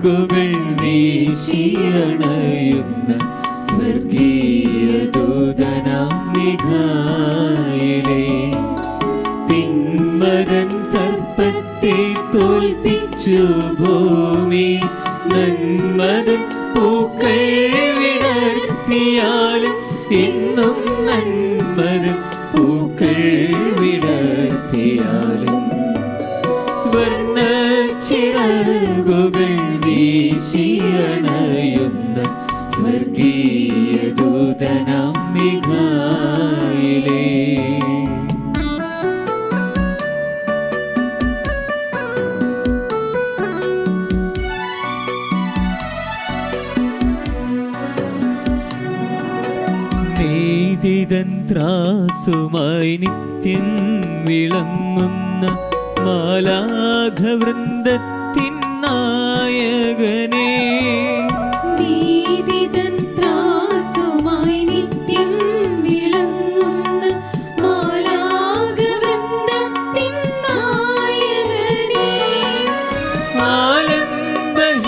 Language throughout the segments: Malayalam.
ചിറകുകൾ വീശിയണയുന്ന സ്വർഗീയ ദൂതനാം മിഖായേലേ, തിന്മതൻ സർപ്പത്തെ തോൽപ്പിച്ചു ഭൂമി നന്മതൻ പൂക്കൾ വിടർത്തിയാലും എന്നും നന്മതൻ പൂക്കൾ വിടർത്തിയാലും സ്വർണ്ണ ചിറകുകൾ വീശിയണയുന്ന സ്വർഗീയ ദൂതനാം മിഖായേലേ. നീതിതന്ത്രാസുമായി നിത്യം വിളങ്ങുന്ന മാലാഘവൃന്ദത്തിൻ നായകനേ, നീതിതന്ത്രാസുമായി നിത്യം വിളങ്ങുന്ന മാലാഘവൃന്ദത്തിൻ നായകനേ, ആലംബഹീനരാം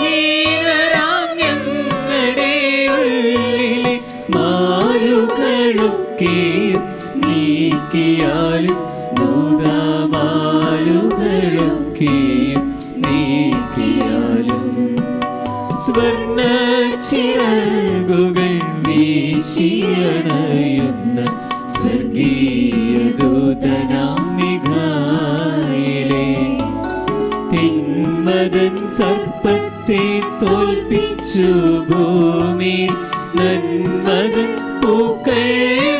ഞങ്ങളുടെ ഉള്ളിലെ മാലുകളൊക്കെ നീക്കിയാലും ദൂതമാലുകളൊക്കെ നീക്കിയാലും സ്വർണ്ണ ചിറകുകൾ വീശിയണയുന്ന സ്വർഗീയ ദൂതനാം മിഖായേലേ, തിന്മതൻ സർപ്പത്തെ തോൽപ്പിച്ചു ഭൂമി നന്മതൻ പൂക്കൾ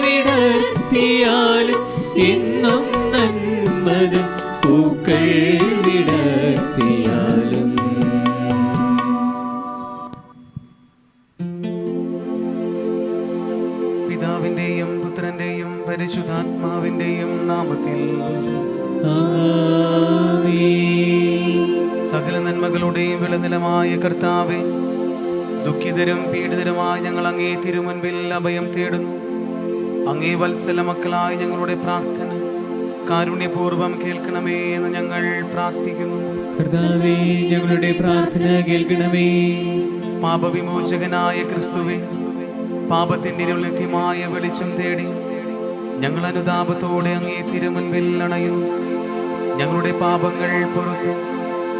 വിടർത്തിയാലും എന്നും നന്മതൻ പൂക്കൾ വിടർത്തിയാലും. പിതാവിന്റെയും പുത്രന്റെയും പരിശുദ്ധാത്മാവിന്റെയും നാമത്തിൽ ആമേൻ. സകല നന്മകളുടെയും വിളനിലമായ കർത്താവേ, ദുഃഖിതരും പീഡിതരുമായ ഞങ്ങൾ അങ്ങേ തിരുമുൻപിൽ അഭയം തേടുന്നു. അങ്ങേ വത്സല മക്കളായ ഞങ്ങളുടെ പ്രാർത്ഥന കാരുണ്യപൂർവം കേൾക്കണമേ എന്ന് ഞങ്ങൾ പ്രാർത്ഥിക്കുന്നു. കർത്താവേ, ഞങ്ങളുടെ പ്രാർത്ഥന കേൾക്കണമേ. പാപവിമോചകനായ ക്രിസ്തുവേ, പാപത്തിന്റെ ഇരുളിത്യമായ വെളിച്ചം തേടി ഞങ്ങൾ അനുതാപത്തോടെ അങ്ങേ തിരുമുൻപിൽ അണയുന്നു. ഞങ്ങളുടെ പാപങ്ങൾ പുറത്ത്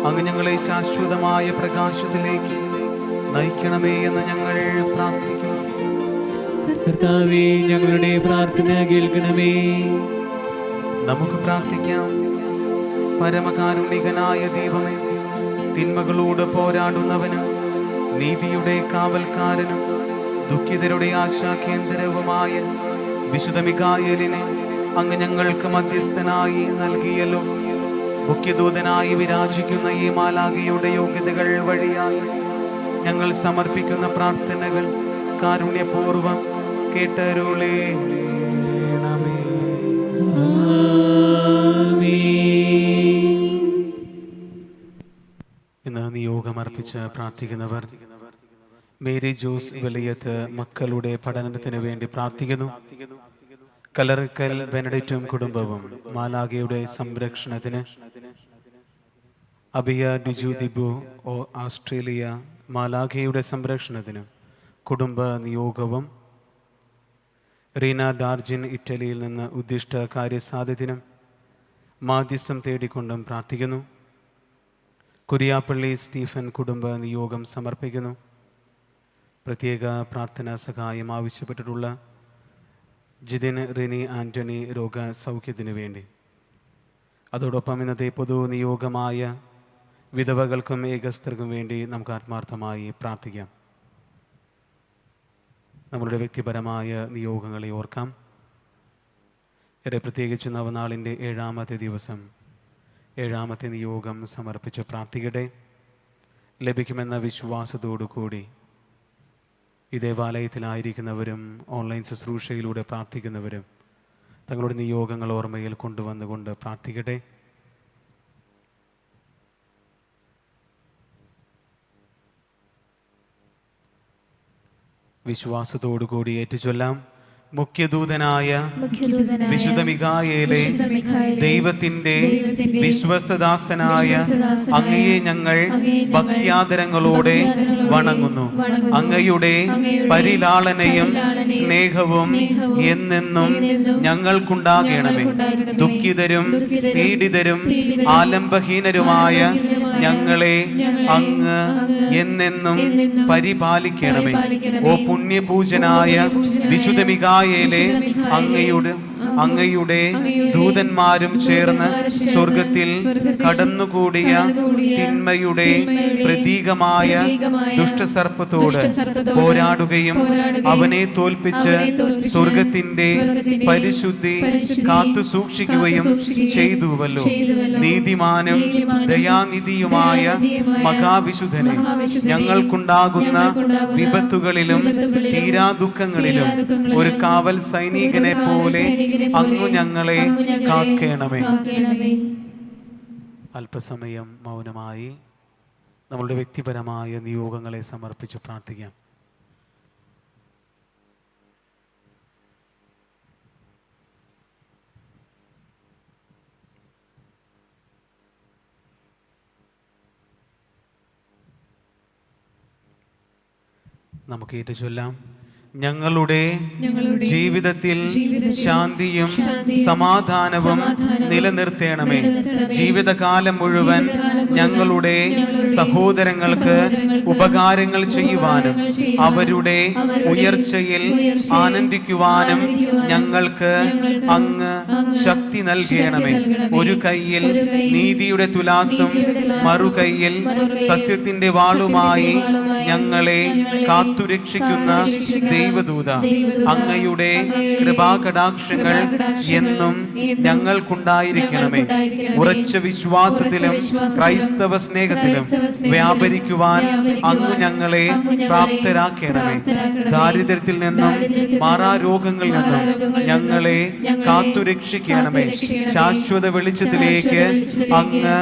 അങ്ങ് ഞങ്ങളെ ശാശ്വതമായ പ്രകാശത്തിലേക്ക് നയിക്കണമേ എന്ന് ഞങ്ങൾ പ്രാർത്ഥിക്കുന്നു. കർത്താവേ, ഞങ്ങളുടെ പ്രാർത്ഥന കേൾക്കണമേ. നമുക്ക് പ്രാർത്ഥിക്കാം. പരമകാരുണികനായ ദൈവമേ, തിന്മകളോട് പോരാടുന്നവനും നീതിയുടെ കാവൽക്കാരനും ദുഃഖിതരുടെ ആശാകേന്ദ്രവുമായ വിശുദ്ധ മിഖായേലിനെ അങ്ങ് ഞങ്ങൾക്ക് മധ്യസ്ഥനായി നൽകിയല്ലോ. മുഖ്യദൂതനായി വിരാജിക്കുന്ന ഈ മാലാഖയുടെ യോഗ്യതകൾ വഴിയായി ഞങ്ങൾ സമർപ്പിക്കുന്ന പ്രാർത്ഥനകൾ കാരുണ്യപൂർവം കേട്ടരുളേണമേ. ഇന്ന് നിയോഗമർപ്പിച്ച് പ്രാർത്ഥിക്കുന്നവർ മേരി ജോസ് വെളിയത്ത് മക്കളുടെ പഠനത്തിന് വേണ്ടി പ്രാർത്ഥിക്കുന്നു. കലർക്കൽ ബെനഡിറ്റും കുടുംബവും മാലാഖയുടെ സംരക്ഷണത്തിന്. അബിയ ഡിജു ദിബു ഓസ്ട്രേലിയ മാലാഖയുടെ സംരക്ഷണത്തിന് കുടുംബ നിയോഗവും. റീന ഡാർജിൻ ഇറ്റലിയിൽ നിന്ന് ഉദ്ദിഷ്ട കാര്യസാധ്യത്തിനും മാധ്യസ്ഥം തേടിക്കൊണ്ടും പ്രാർത്ഥിക്കുന്നു. കുരിയാപ്പള്ളി സ്റ്റീഫൻ കുടുംബ നിയോഗം സമർപ്പിക്കുന്നു. പ്രത്യേക പ്രാർത്ഥനാ സഹായം ആവശ്യപ്പെട്ടിട്ടുള്ള ജിതിൻ റിനി ആൻ്റണി രോഗസൗഖ്യത്തിനു വേണ്ടി. അതോടൊപ്പം ഇന്നത്തെ പൊതു നിയോഗമായ വിധവകൾക്കും ഏകസ്ഥർക്കും വേണ്ടി നമുക്ക് ആത്മാർത്ഥമായി പ്രാർത്ഥിക്കാം. നമ്മളുടെ വ്യക്തിപരമായ നിയോഗങ്ങളെ ഓർക്കാം. ഏറെ പ്രത്യേകിച്ച് നവനാളിൻ്റെ 7-ാമത്തെ ദിവസം 7-ാമത്തെ നിയോഗം സമർപ്പിച്ച് പ്രാർത്ഥിക്കട്ടെ. ലഭിക്കുമെന്ന വിശ്വാസത്തോടു കൂടി ഈ ദേവാലയത്തിലായിരിക്കുന്നവരും ഓൺലൈൻ ശുശ്രൂഷയിലൂടെ പ്രാർത്ഥിക്കുന്നവരും തങ്ങളുടെ നിയോഗങ്ങൾ ഓർമ്മയിൽ കൊണ്ടുവന്നുകൊണ്ട് പ്രാർത്ഥിക്കട്ടെ. വിശ്വാസത്തോടു കൂടി ഏറ്റുചൊല്ലാം. മുഖ്യദൂതനായ വിശുദ്ധ മിഖായേലേ, ദൈവത്തിന്റെ വിശ്വസ്തദാസനായ അങ്ങയെ ഞങ്ങൾ ഭക്ത്യാദരങ്ങളോടെ വണങ്ങുന്നു. അങ്ങയുടെ പരിലാളനയും സ്നേഹവും എന്നെന്നും ഞങ്ങൾക്കുണ്ടാകണമേ. ദുഃഖിതരും പീഡിതരും ആലംബഹീനരുമായ ഞങ്ങളെ അങ്ങ് എന്നെന്നും പരിപാലിക്കണമേ. ഓ പുണ്യപൂജനായ വിശുദ്ധ മിഖായേലേ, അങ്ങയുടെ ദൂതന്മാരും ചേർന്ന് സ്വർഗത്തിൽ കടന്നുകൂടിയ തിന്മയുടെ പ്രതീകമായ ദുഷ്ടസർപ്പത്തോട് പോരാടുകയും അവനെ തോൽപ്പിച്ച് സ്വർഗത്തിന്റെ പരിശുദ്ധി കാത്തു സൂക്ഷിക്കുകയും ചെയ്തുവല്ലോ. നീതിമാനും ദയാനിധിയുമായ മഹാവിശുദ്ധനെ, ഞങ്ങൾക്കുണ്ടാകുന്ന വിപത്തുകളിലും തീരാദുഃഖങ്ങളിലും ഒരു കാവൽ സൈനികനെ പോലെ അങ്ങു ഞങ്ങളെ കാക്കേണമേ. അല്പസമയം മൗനമായി നമ്മളുടെ വ്യക്തിപരമായ നിയോഗങ്ങളെ സമർപ്പിച്ച് പ്രാർത്ഥിക്കാം. നമുക്ക് ഏറ്റുചൊല്ലാം. ഞങ്ങളുടെ ജീവിതത്തിൽ ശാന്തിയും സമാധാനവും നിലനിർത്തേണമേ. ജീവിതകാലം മുഴുവൻ ഞങ്ങളുടെ സഹോദരങ്ങൾക്ക് ഉപകാരങ്ങൾ ചെയ്യുവാനും അവരുടെ ഉയർച്ചയിൽ ആനന്ദിക്കുവാനും ഞങ്ങൾക്ക് അങ്ങ് ശക്തി നൽകണമേ. ഒരു കൈയിൽ നീതിയുടെ തുലാസും മറുകൈയിൽ സത്യത്തിന്റെ വാളുമായി ഞങ്ങളെ കാത്തുരക്ഷിക്കുന്ന ദൈവദൂത, അങ്ങയുടെ കൃപാകടാക്ഷങ്ങൾ എന്നും ഞങ്ങൾക്കുണ്ടായിരിക്കണമേ. ഉറച്ച വിശ്വാസത്തിലും ക്രൈസ്തവ സ്നേഹത്തിലും വ്യാപരിക്കുവാൻ അങ്ങ് ഞങ്ങളെ പ്രാപ്തരാക്കണമേ. ദാരിദ്ര്യത്തിൽ നിന്നും മാറാരോഗങ്ങളിൽ നിന്നും ഞങ്ങളെ കാത്തുരക്ഷിക്കണമേ. ശാശ്വത വെളിച്ചത്തിലേക്ക് അങ്ങ്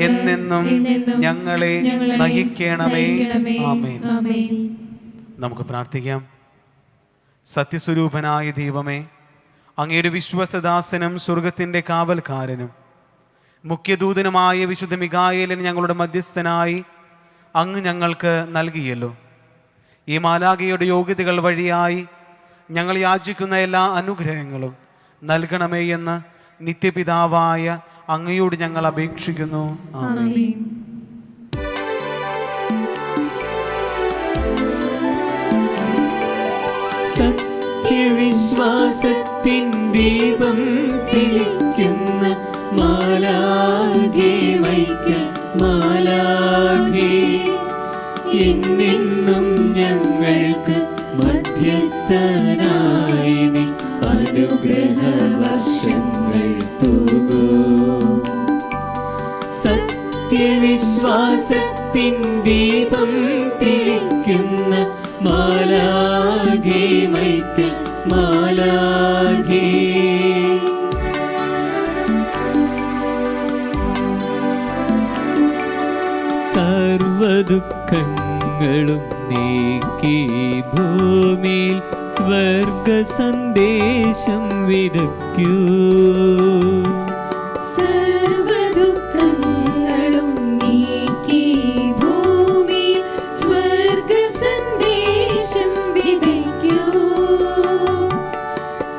എന്നെന്നും ഞങ്ങളെ നയിക്കണമേ. ആമേൻ. നമുക്ക് പ്രാർത്ഥിക്കാം. സത്യസ്വരൂപനായ ദൈവമേ, അങ്ങയുടെ വിശ്വസ്തദാസനും സ്വർഗത്തിൻ്റെ കാവൽക്കാരനും മുഖ്യദൂതനുമായ വിശുദ്ധ മിഖായേലിനെ ഞങ്ങളുടെ മധ്യസ്ഥനായി അങ്ങ് ഞങ്ങൾക്ക് നൽകിയല്ലോ. ഈ മാലാഖയുടെ യോഗ്യതകൾ വഴിയായി ഞങ്ങൾ യാചിക്കുന്ന എല്ലാ അനുഗ്രഹങ്ങളും നൽകണമേ എന്ന് നിത്യപിതാവായ അങ്ങയോട് ഞങ്ങൾ അപേക്ഷിക്കുന്നു. ആമേൻ. സത്യവിശ്വാസത്തിൻ ദീപം തെളിക്കുന്ന മാലാഖേ, മൈക്കൽ മാലാഖേ, എന്നെന്നും ഞങ്ങൾക്ക് മധ്യസ്ഥനായി നീ അനുഗ്രഹ വർഷങ്ങൾ തൂകൂ. സത്യവിശ്വാസത്തിൻ ദീപം തെളിക്കുന്ന മാലാഖേ, മൈക്കൽ മാലാഖേ, സർവദുഃഖങ്ങളും നീക്കി ഭൂമിയിൽ സ്വർഗ സന്ദേശം വിതയ്ക്കൂ. സർവദുഃഖങ്ങളും നീക്കി ഭൂമിയിൽ സ്വർഗ സന്ദേശം വിതയ്ക്കൂ.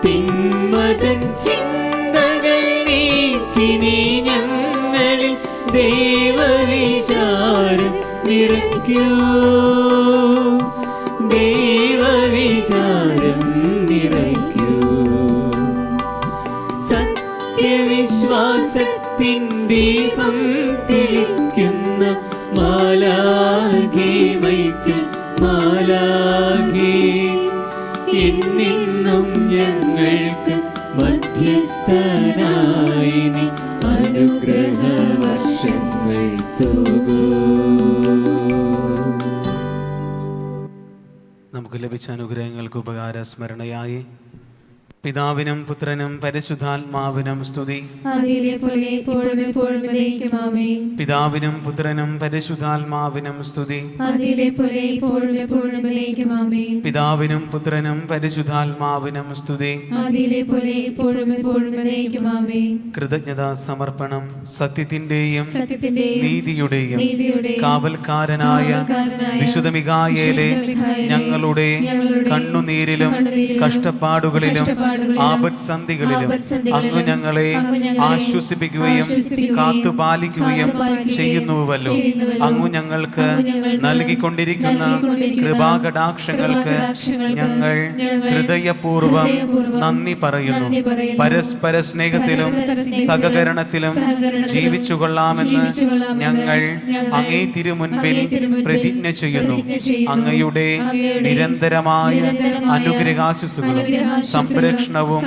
തിന്മതൻ ചിന്തകൾ നീക്കി നീ ഞങ്ങളിൽ ദൈവവിചാരം നിറയ്ക്കൂ. ദൈവവിചാരം നിറയ്ക്കൂ. സത്യവിശ്വാസത്തിൻ ദീപം തെളിക്കുന്ന മാലാഖേ, മൈക്കൽ മാലാഖേ, എന്നെന്നും ഞങ്ങൾക്ക് മധ്യസ്ഥനായി നീ അനുഗ്രഹ വർഷങ്ങൾ തൂകൂ. നമുക്ക് ലഭിച്ച അനുഗ്രഹങ്ങൾക്ക് ഉപകാര സ്മരണയായി പിതാവിനും പുത്രനും പരിശുദ്ധാത്മാവിനും സ്തുതി. ആദിയിലെ പോലെ ഇപ്പോഴും എപ്പോഴും എന്നേക്കും ആമേൻ. പിതാവിനും പുത്രനും പരിശുദ്ധാത്മാവിനും സ്തുതി. ആദിയിലെ പോലെ ഇപ്പോഴും എപ്പോഴും എന്നേക്കും ആമേൻ. പിതാവിനും പുത്രനും പരിശുദ്ധാത്മാവിനും സ്തുതി. ആദിയിലെ പോലെ ഇപ്പോഴും എപ്പോഴും എന്നേക്കും ആമേൻ. കൃതജ്ഞതാ സമർപ്പണം. സത്യത്തിന്റെയും സത്യത്തിന്റെയും നീതിയുടെയും നീതിയുടെയും കാവൽക്കാരനായ വിശുദ്ധ മിഖായേലേ, ഞങ്ങളുടെ കണ്ണുനീരിലും കഷ്ടപ്പാടുകളിലും ആപത്സന്ധികളിലും അങ്ങ് ഞങ്ങളെ ആശ്വസിപ്പിക്കുകയും കാത്തുപാലിക്കുകയും ചെയ്യുന്നുവല്ലോ. അങ്ങ് ഞങ്ങൾക്ക് നൽകിക്കൊണ്ടിരിക്കുന്ന കൃപാകടാക്ഷങ്ങൾക്ക് ഞങ്ങൾ ഹൃദയപൂർവ്വം നന്ദി പറയുന്നു. പരസ്പര സ്നേഹത്തിലും സഹകരണത്തിലും ജീവിച്ചു കൊള്ളാമെന്ന് ഞങ്ങൾ അങ്ങേ തിരുമുൻപിൽ പ്രതിജ്ഞ ചെയ്യുന്നു. അങ്ങയുടെ നിരന്തരമായ അനുഗ്രഹാശിസുകളും സംരക്ഷണവും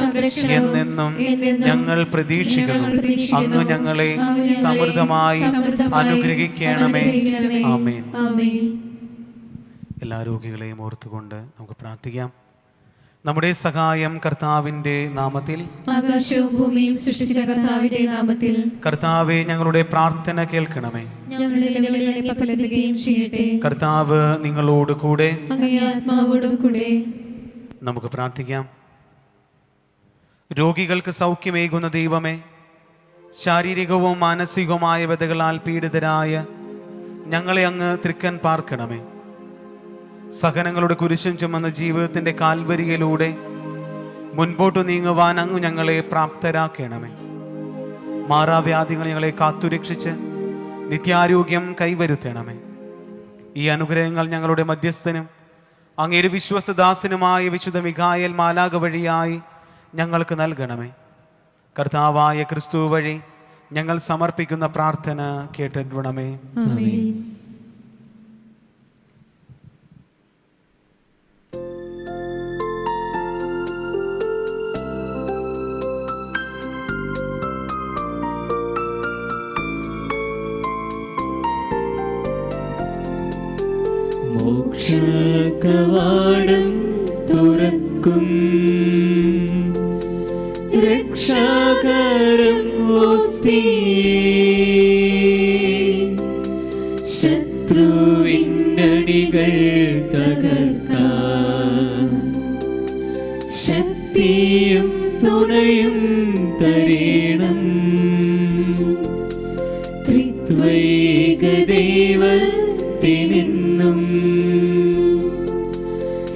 എന്നെന്നും ഞങ്ങൾ പ്രതീക്ഷിക്കുന്നു. അങ്ങ് ഞങ്ങളെ സമൃദ്ധമായി അനുഗ്രഹിക്കണമേ. ആമേൻ. എല്ലാ രോഗികളെയും ഓർത്തുകൊണ്ട് നമുക്ക് പ്രാർത്ഥിക്കാം. നമ്മുടെ സഹായം കർത്താവിന്റെ നാമത്തിൽ. ആകാശവും ഭൂമിയും സൃഷ്ടിച്ച കർത്താവിന്റെ നാമത്തിൽ. കർത്താവേ, ഞങ്ങളുടെ പ്രാർത്ഥന കേൾക്കണമേ. ഞങ്ങളുടെ നിലവിളികളെ പക്കലെത്തുകയും ചെയ്യട്ടെ. കർത്താവ് നിങ്ങളോട് കൂടെ, അങ്ങേ ആത്മാവോടും കൂടെ. നമുക്ക് പ്രാർത്ഥിക്കാം. രോഗികൾക്ക് സൗഖ്യമേകുന്ന ദൈവമേ, ശാരീരികവും മാനസികവുമായ വ്യതകളാൽ പീഡിതരായ ഞങ്ങളെ അങ്ങ് തൃക്കൻ പാർക്കണമേ. സഹനങ്ങളുടെ കുരിശും ചുമന്ന ജീവിതത്തിൻ്റെ കാൽവരിയിലൂടെ മുൻപോട്ട് നീങ്ങുവാൻ അങ്ങ് ഞങ്ങളെ പ്രാപ്തരാക്കണമേ. മാറാവ്യാധികൾ ഞങ്ങളെ കാത്തുരക്ഷിച്ച് നിത്യാരോഗ്യം കൈവരുത്തണമേ. ഈ അനുഗ്രഹങ്ങൾ ഞങ്ങളുടെ മധ്യസ്ഥനും അങ്ങയുടെ വിശ്വസദാസനുമായ വിശുദ്ധ മിഖായേൽ മാലാഖ വഴിയായി ഞങ്ങൾക്ക് നൽകണമേ. കർത്താവായ ക്രിസ്തു വഴി ഞങ്ങൾ സമർപ്പിക്കുന്ന പ്രാർത്ഥന കേട്ടിടണമേ. ആമേൻ. മോക്ഷകവാടം തുറക്കും രക്ഷാകരം ശത്രുവിന്നടികൾ തകർക്കാൻ ശക്തിയും തുണയും തരേണം. ത്രിത്വൈക ദൈവത്തിനെന്നും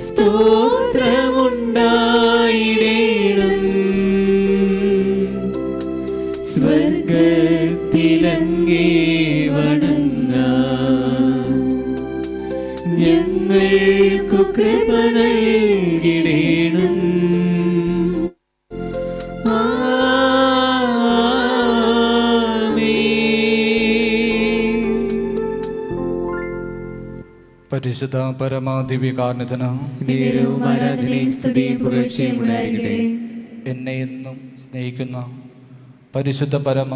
സ്തോത്രമുണ്ടായിടേണം. സ്വർഗത്തിലങ്ങേ വണങ്ങാൻ ഞങ്ങൾക്കു കൃപ നൽകിടേണം. പരിശുദ്ധ പരമാദിവ്യകാരണത്തിന് നേരവും ആരാധനയും സ്തുതിയും പുകഴ്ചയും ഉണ്ടായിരിക്കട്ടെ. എന്നെ എന്നും സ്നേഹിക്കുന്ന പരിശുദ്ധ പരമ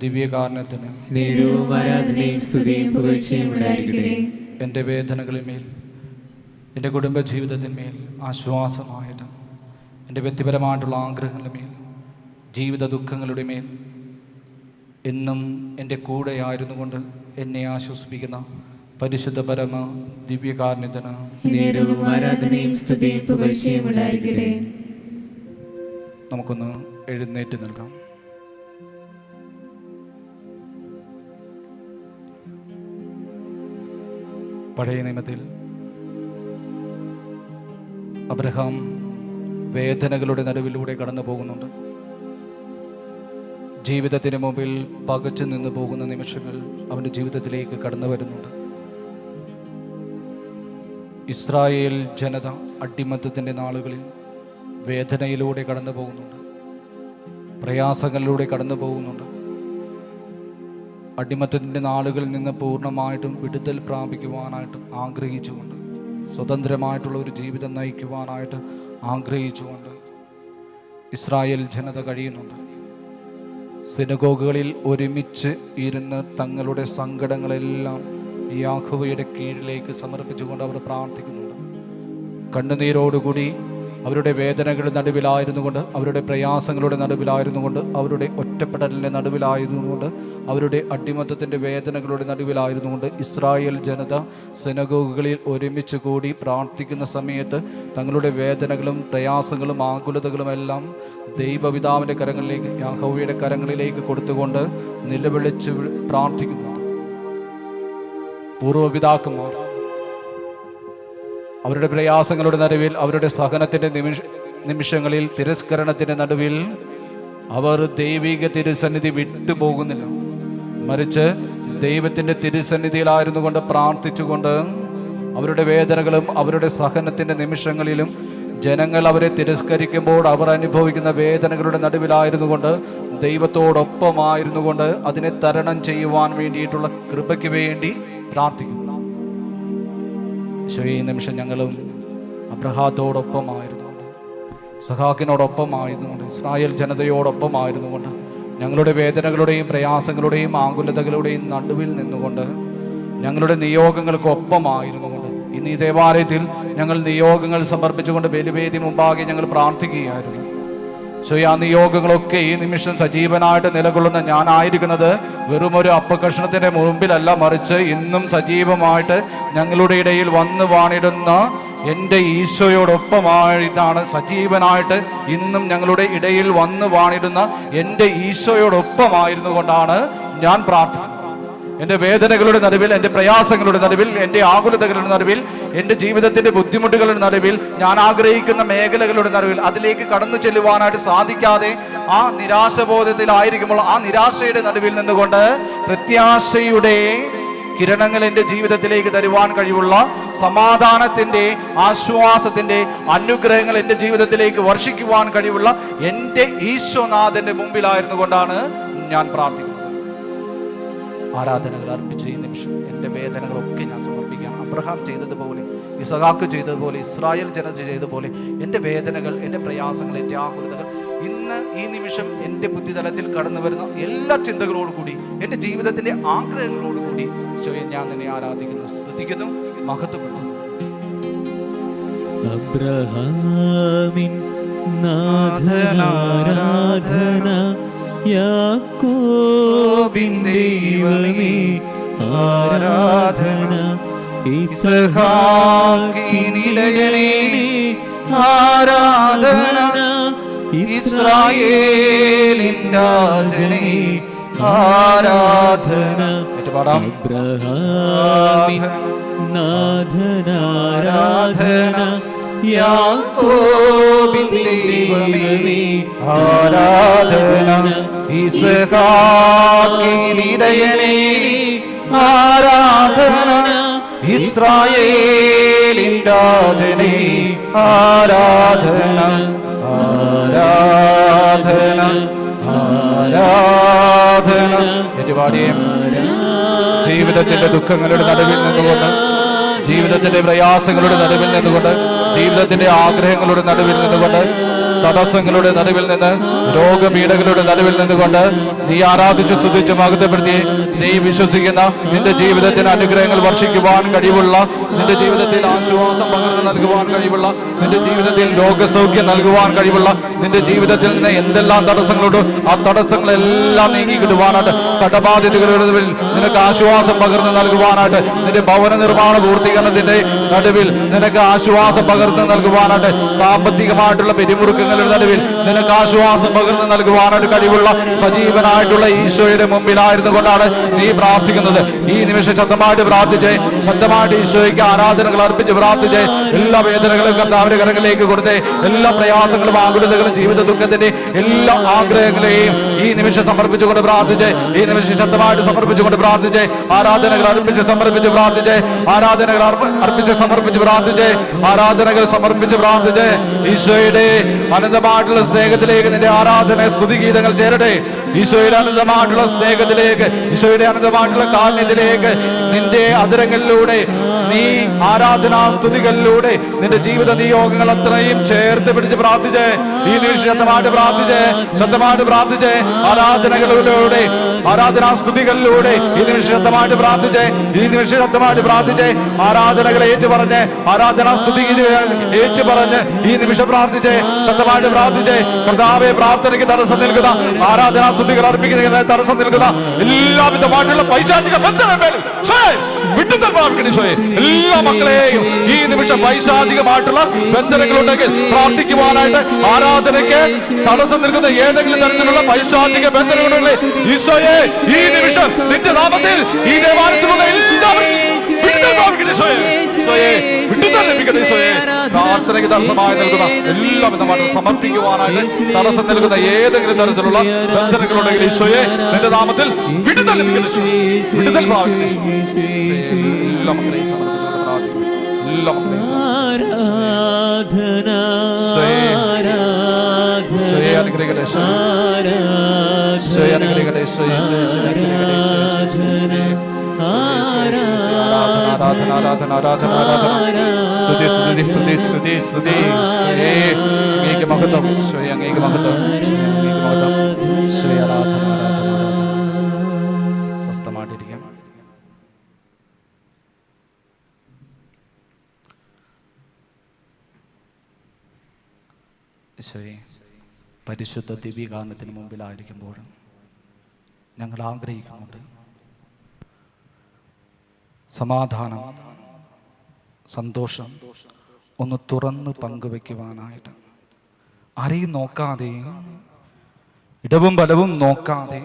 ദിവ്യകാരണത്തിന് നേരവും ആരാധനയും സ്തുതിയും പുകഴ്ചയും ഉണ്ടായിരിക്കട്ടെ. എൻ്റെ വേദനകളിന്മേൽ, എൻ്റെ കുടുംബജീവിതത്തിന്മേൽ ആശ്വാസമായിട്ട്, എൻ്റെ വ്യക്തിപരമായിട്ടുള്ള ആഗ്രഹങ്ങളുടെ മേൽ, ജീവിത ദുഃഖങ്ങളുടെ മേൽ എന്നും എൻ്റെ കൂടെയായിരുന്നു കൊണ്ട് എന്നെ ആശ്വസിപ്പിക്കുന്ന പരിശുദ്ധ പരമ ദിവ്യകാരുണ്യത്തിന് നേരവും ആരാധനയും സ്തുതിയും പുകഴ്ചയും ഉണ്ടായിരിക്കട്ടെ. നമുക്കൊന്ന് എഴുന്നേറ്റ് നിൽക്കാം. പഴയ നിയമത്തിൽ അബ്രഹാം വേദനകളുടെ നടുവിലൂടെ കടന്നു പോകുന്നുണ്ട്. ജീവിതത്തിന് മുമ്പിൽ പകച്ചു നിന്ന് പോകുന്ന നിമിഷങ്ങൾ അവൻ്റെ ജീവിതത്തിലേക്ക് കടന്നു വരുന്നുണ്ട്. ഇസ്രായേൽ ജനത അടിമത്തത്തിൻ്റെ നാളുകളിൽ വേദനയിലൂടെ കടന്നു പോകുന്നുണ്ട്, പ്രയാസങ്ങളിലൂടെ കടന്നു പോകുന്നുണ്ട്. അടിമത്തത്തിൻ്റെ നാളുകളിൽ നിന്ന് പൂർണ്ണമായിട്ടും വിടുതൽ പ്രാപിക്കുവാനായിട്ട് ആഗ്രഹിച്ചുകൊണ്ട്, സ്വതന്ത്രമായിട്ടുള്ള ഒരു ജീവിതം നയിക്കുവാനായിട്ട് ആഗ്രഹിച്ചുകൊണ്ട് ഇസ്രായേൽ ജനത കഴിയുന്നുണ്ട്. സിനഗോഗുകളിൽ ഒരുമിച്ച് ഇരുന്ന് തങ്ങളുടെ സങ്കടങ്ങളെല്ലാം യാഹോവയുടെ കീഴിലേക്ക് സമർപ്പിച്ചുകൊണ്ട് അവർ പ്രാർത്ഥിക്കുന്നുണ്ട്. കണ്ണുനീരോടുകൂടി അവരുടെ വേദനകളുടെ നടുവിലായിരുന്നു കൊണ്ട്, അവരുടെ പ്രയാസങ്ങളുടെ നടുവിലായിരുന്നു കൊണ്ട്, അവരുടെ ഒറ്റപ്പെടലിൻ്റെ നടുവിലായിരുന്നുകൊണ്ട്, അവരുടെ അടിമത്തത്തിൻ്റെ വേദനകളുടെ നടുവിലായിരുന്നു കൊണ്ട് ഇസ്രായേൽ ജനത സിനഗോഗുകളിൽ ഒരുമിച്ച് കൂടി പ്രാർത്ഥിക്കുന്ന സമയത്ത് തങ്ങളുടെ വേദനകളും പ്രയാസങ്ങളും ആകുലതകളും എല്ലാം ദൈവപിതാവിൻ്റെ കരങ്ങളിലേക്ക്, യഹോവയുടെ കരങ്ങളിലേക്ക് കൊടുത്തുകൊണ്ട് നിലവിളിച്ച് പ്രാർത്ഥിക്കുന്നുണ്ട്. പൂർവ്വപിതാക്കന്മാർ അവരുടെ പ്രയാസങ്ങളുടെ നടുവിൽ, അവരുടെ സഹനത്തിൻ്റെ നിമിഷങ്ങളിൽ, തിരസ്കരണത്തിൻ്റെ നടുവിൽ അവർ ദൈവിക തിരുസന്നിധി വിട്ടുപോകുന്നില്ല. മറിച്ച് ദൈവത്തിൻ്റെ തിരുസന്നിധിയിലായിരുന്നു കൊണ്ട് പ്രാർത്ഥിച്ചുകൊണ്ട് അവരുടെ വേദനകളും അവരുടെ സഹനത്തിൻ്റെ നിമിഷങ്ങളിലും ജനങ്ങൾ അവരെ തിരസ്കരിക്കുമ്പോൾ അവർ അനുഭവിക്കുന്ന വേദനകളുടെ നടുവിലായിരുന്നു കൊണ്ട് ദൈവത്തോടൊപ്പമായിരുന്നു കൊണ്ട് അതിനെ തരണം ചെയ്യുവാൻ വേണ്ടിയിട്ടുള്ള കൃപയ്ക്ക് വേണ്ടി പ്രാർത്ഥിക്കുന്നു. ഈ നിമിഷം ഞങ്ങളും അബ്രഹാത്തോടൊപ്പമായിരുന്നുകൊണ്ട്, സഹാക്കിനോടൊപ്പമായിരുന്നുകൊണ്ട്, ഇസ്രായേൽ ജനതയോടൊപ്പമായിരുന്നുകൊണ്ട്, ഞങ്ങളുടെ വേദനകളുടെയും പ്രയാസങ്ങളുടെയും ആകുലതകളുടെയും നടുവിൽ നിന്നുകൊണ്ട് ഞങ്ങളുടെ നിയോഗങ്ങൾക്കൊപ്പമായിരുന്നുകൊണ്ട് ഇന്ന് ഈ ദേവാലയത്തിൽ ഞങ്ങൾ നിയോഗങ്ങൾ സമർപ്പിച്ചുകൊണ്ട് ബലിവേദി മുമ്പാകെ ഞങ്ങൾ പ്രാർത്ഥിക്കുകയായിരുന്നു. ആ നിയോഗങ്ങളൊക്കെ ഈ നിമിഷം സജീവനായിട്ട് നിലകൊള്ളുന്ന ഞാനായിരിക്കുന്നത് വെറുമൊരു അപ്പകഷ്ണത്തിന്റെ മുമ്പിലല്ല, മറിച്ച് ഇന്നും സജീവമായിട്ട് ഞങ്ങളുടെ ഇടയിൽ വന്ന് വാണിടുന്ന എൻ്റെ ഈശോയോടൊപ്പമായിട്ടാണ്. സജീവനായിട്ട് ഇന്നും ഞങ്ങളുടെ ഇടയിൽ വന്ന് വാണിടുന്ന എൻ്റെ ഈശോയോടൊപ്പമായിരുന്നു കൊണ്ടാണ് ഞാൻ പ്രാർത്ഥിക്കുന്നത്. എൻ്റെ വേദനകളുടെ നടുവിൽ, എൻ്റെ പ്രയാസങ്ങളുടെ നടുവിൽ, എൻ്റെ ആകുലതകളുടെ നടുവിൽ, എൻ്റെ ജീവിതത്തിൻ്റെ ബുദ്ധിമുട്ടുകളുടെ നടുവിൽ, ഞാൻ ആഗ്രഹിക്കുന്ന മേഖലകളുടെ നടുവിൽ അതിലേക്ക് കടന്നു ചെല്ലുവാനായിട്ട് സാധിക്കാതെ ആ നിരാശബോധത്തിലായിരിക്കുമ്പോൾ ആ നിരാശയുടെ നടുവിൽ നിന്നുകൊണ്ട് പ്രത്യാശയുടെ കിരണങ്ങൾ എൻ്റെ ജീവിതത്തിലേക്ക് തരുവാൻ കഴിവുള്ള സമാധാനത്തിൻ്റെ, ആശ്വാസത്തിൻ്റെ അനുഗ്രഹങ്ങൾ എൻ്റെ ജീവിതത്തിലേക്ക് വർഷിക്കുവാൻ കഴിവുള്ള എൻ്റെ ഈശോനാഥൻ്റെ മുമ്പിലായിരുന്നു കൊണ്ടാണ് ഞാൻ പ്രാർത്ഥിക്കുന്നത്. ആരാധനകൾ അർപ്പിച്ച് ഈ നിമിഷം എൻ്റെ വേദനകളൊക്കെ ഞാൻ സമർപ്പിക്കുകയാണ്. അബ്രഹാം ചെയ്തതുപോലെ, ഇസഹാക്ക് ചെയ്തതുപോലെ, ഇസ്രായേൽ ജനത ചെയ്തതുപോലെ എൻ്റെ വേദനകൾ, എൻ്റെ പ്രയാസങ്ങൾ, എൻ്റെ ആകുലതകൾ ഇന്ന് ഈ നിമിഷം എൻ്റെ ബുദ്ധിതലത്തിൽ കടന്നു വരുന്ന എല്ലാ ചിന്തകളോടുകൂടി, എൻ്റെ ജീവിതത്തിൻ്റെ ആഗ്രഹങ്ങളോടുകൂടി ഈശോയെ ഞാൻ നിന്നെ ആരാധിക്കുന്നു, സ്തുതിക്കുന്നു, മഹത്വപ്പെടുന്നു. അബ്രഹാമിൻ നാഥനാരാധന, യാക്കോബിൻ ദൈവമേ ആരാധന, ഇസ്ഹാക്കിനിടയനേ ആരാധന, ഇസ്രായേലിൻ രാജനേ ആരാധന. അബ്രഹാമിൻ നാഥനാരാധന, യാക്കോബിൻ ദൈവമേ ആരാധന, ഇസ്ഹാക്കിനിടയനേ ആരാധന, ഇസ്രായേലിൻ രാജനേ ആരാധന, ആരാധന, ആരാധന. ഏറ്റുപാടിയും ജീവിതത്തിന്റെ ദുഃഖങ്ങളുടെ നടുവിൽ നിന്നുകൊണ്ട്, ജീവിതത്തിന്റെ പ്രയാസങ്ങളുടെ നടുവിൽ നിന്നുകൊണ്ട്, ജീവിതത്തിന്റെ ആഗ്രഹങ്ങളുടെ നടുവിൽ നിന്നുകൊണ്ട്, തടസ്സങ്ങളുടെ നടുവിൽ നിന്ന്, രോഗപീഠകളുടെ നടുവിൽ നിന്നുകൊണ്ട് നീ ആരാധിച്ച് സ്തുതിച്ച് മഹത്വപ്പെടുത്തി നീ വിശ്വസിക്കുന്ന നിന്റെ ജീവിതത്തിന് അനുഗ്രഹങ്ങൾ വർഷിക്കുവാൻ കഴിവുള്ള, നിന്റെ ജീവിതത്തിൽ ആശ്വാസം പകർന്നു നൽകുവാൻ കഴിവുള്ള, നിന്റെ ജീവിതത്തിൽ രോഗസൗഖ്യം നൽകുവാൻ കഴിവുള്ള, നിന്റെ ജീവിതത്തിൽ നിന്ന് എന്തെല്ലാം തടസ്സങ്ങളുണ്ടോ ആ തടസ്സങ്ങളെല്ലാം നീങ്ങിക്കിടുവാനായിട്ട്, കടബാധ്യതകളുടെ നിനക്ക് ആശ്വാസം പകർന്നു നൽകുവാനായിട്ട്, നിന്റെ ഭവന നിർമ്മാണ പൂർത്തീകരണത്തിന്റെ നടുവിൽ നിനക്ക് ആശ്വാസം പകർന്നു നൽകുവാനായിട്ട്, സാമ്പത്തികമായിട്ടുള്ള പിരിമുറുക്കങ്ങളുടെ നടുവിൽ നിനക്ക് ആശ്വാസം പകർന്നു നൽകുവാനായിട്ട് കഴിവുള്ള സജീവനായിട്ടുള്ള ഈശോയുടെ മുമ്പിലായിരുന്നു കൊണ്ടാണ് നീ പ്രാർത്ഥിക്കുന്നത്. ഈ നിമിഷം ശബ്ദമായിട്ട് പ്രാർത്ഥിച്ചേ, ശബ്ദമായിട്ട് ഈശോയ്ക്ക് ആരാധനകൾ അർപ്പിച്ച് പ്രാർത്ഥിച്ചേ. എല്ലാ വേദനകളും കർത്താവിന്റെ കരങ്ങളിലേക്ക് കൊടുത്തേ. എല്ലാ പ്രയാസങ്ങളും ആകുലതകളും ജീവിത ദുഃഖത്തിന്റെ എല്ലാ ആഗ്രഹങ്ങളെയും ഈ നിമിഷം സമർപ്പിച്ചുകൊണ്ട് പ്രാർത്ഥിച്ചേ. ഈ നിമിഷം ശബ്ദമായിട്ട് സമർപ്പിച്ചുകൊണ്ട് പ്രാർത്ഥിച്ചേ. ആരാധനകൾ അർപ്പിച്ച് സമർപ്പിച്ച് പ്രാർത്ഥിച്ചേ. ആരാധനകൾ അർപ്പിച്ച് സമർപ്പിച്ച് പ്രാർത്ഥിച്ചേ. ആരാധനകൾ സമർപ്പിച്ച് പ്രാർത്ഥിച്ചേ. ഈശോയുടെ അനന്തമായിട്ടുള്ള സ്നേഹത്തിലേക്ക് നിന്റെ ആരാധന സ്തുതിഗീതങ്ങൾ ചേരട്ടെ. ഈശോയുടെ അനന്തമായിട്ടുള്ള സ്നേഹത്തിലേക്ക്, ഈശോയുടെ അനന്തമായിട്ടുള്ള കാരുണ്യത്തിലേക്ക് നിന്റെ അധരങ്ങളിലൂടെ, നീ ആരാധനാ സ്തുതികളിലൂടെ നിന്റെ ജീവിത നിയോഗങ്ങൾ അത്രയും ചേർത്ത് പിടിച്ച് പ്രാർത്ഥിച്ച് ഈ നിമിഷം ശക്തമായിട്ട് പ്രാർത്ഥിച്ച് ആരാധനകളിലൂടെ, ആരാധനാ സ്തുതികളിലൂടെ ഈ നിമിഷം ശക്തമായിട്ട് പ്രാർത്ഥിച്ച് ആരാധനകളെ ഏറ്റുപറഞ്ഞ്, ആരാധനാ സ്തുതി ഏറ്റുപറഞ്ഞ് ഈ നിമിഷം ശക്തമായിട്ട് പ്രാർത്ഥിച്ച് കർത്താവേ, പ്രാർത്ഥനയ്ക്ക് തടസ്സം നിൽക്കുന്ന, ആരാധനാ സ്തുതികൾ അർപ്പിക്കുന്നതിന് തടസ്സം നിൽക്കുന്ന എല്ലാവിധമായിട്ടുള്ള പൈശാചിക ബന്ധനമേലും എല്ലാ മക്കളെയും ഈ നിമിഷം പൈശാചികമായിട്ടുള്ള ബന്ധനങ്ങളുണ്ടെങ്കിൽ പ്രാർത്ഥിക്കുവാനായിട്ട്, ആരാധനയ്ക്ക് തടസ്സം നിൽക്കുന്ന ഏതെങ്കിലും തരത്തിലുള്ള പൈശാചിക ബന്ധനങ്ങളുണ്ടെങ്കിൽ ഈശോയെ ഈ നിമിഷം നിന്റെ നാമത്തിൽ ഈ ദേവാലയത്തിലുള്ള എല്ലാവരും പ്രാർത്ഥനയ്ക്ക് തടസ്സമായി നിൽക്കുന്ന എല്ലാ വിധമായിട്ട് സമർപ്പിക്കുവാനായിട്ട് തടസ്സം നൽകുന്ന ഏതെങ്കിലും തരത്തിലുള്ള ബന്ധനങ്ങളുണ്ടെങ്കിൽ ഈശോയെ നിന്റെ നാമത്തിൽ വിടുതൽ പ്രാപിക്കുന്നു. എല്ലാ മക്കളെയും സമർപ്പിച്ചുകൊണ്ട് പ്രാർത്ഥിക്കുന്നു. എല്ലാ മക്കളെയും അനുഗ്രഹിക്കട്ടെ, അനുഗ്രഹിക്കട്ടെ. ആരാധന ആരാധന ആരാധന ആരാധന സ്തുതി സ്തുതി സ്തുതി സ്തുതി സ്തുതി. അങ്ങേക്ക് മഹത്വം, അങ്ങേക്ക് മഹത്വം, അങ്ങേക്ക് മഹത്വം. ആരാധന ആരാധന ആരാധന. സ്വസ്ഥമായിട്ടിരിക്കാം. ഈശോയെ, പരിശുദ്ധ ദിവ്യഗാനത്തിന് മുമ്പിലായിരിക്കുമ്പോഴും ഞങ്ങൾ ആഗ്രഹിക്കുന്നുണ്ട് സമാധാനം, സന്തോഷം ഒന്ന് തുറന്ന് പങ്കുവെക്കുവാനായിട്ട്. ആരെയും നോക്കാതെ, ഇടവും ബലവും നോക്കാതെ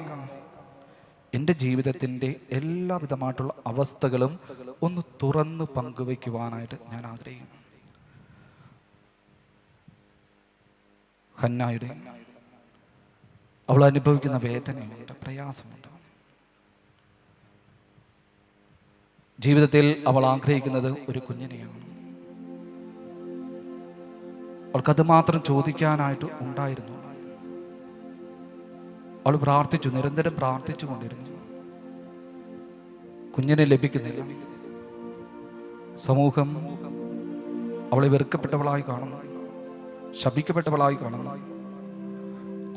എൻ്റെ ജീവിതത്തിൻ്റെ എല്ലാവിധമായിട്ടുള്ള അവസ്ഥകളും ഒന്ന് തുറന്ന് പങ്കുവെക്കുവാനായിട്ട് ഞാൻ ആഗ്രഹിക്കുന്നു. ഹന്നായുടെ അവൾ അനുഭവിക്കുന്ന വേദനയുണ്ട്, പ്രയാസമുണ്ട്. ജീവിതത്തിൽ അവൾ ആഗ്രഹിക്കുന്നത് ഒരു കുഞ്ഞിനെയാണ്. അവൾക്കത് മാത്രം ചോദിക്കാനായിട്ട് ഉണ്ടായിരുന്നു. അവൾ പ്രാർത്ഥിച്ചു, നിരന്തരം പ്രാർത്ഥിച്ചു കൊണ്ടിരുന്നു. കുഞ്ഞിനെ ലഭിക്കുന്നില്ല. സമൂഹം അവളെ വെറുക്കപ്പെട്ടവളായി കാണുന്നു, ശപിക്കപ്പെട്ടവളായി കാണുന്നു.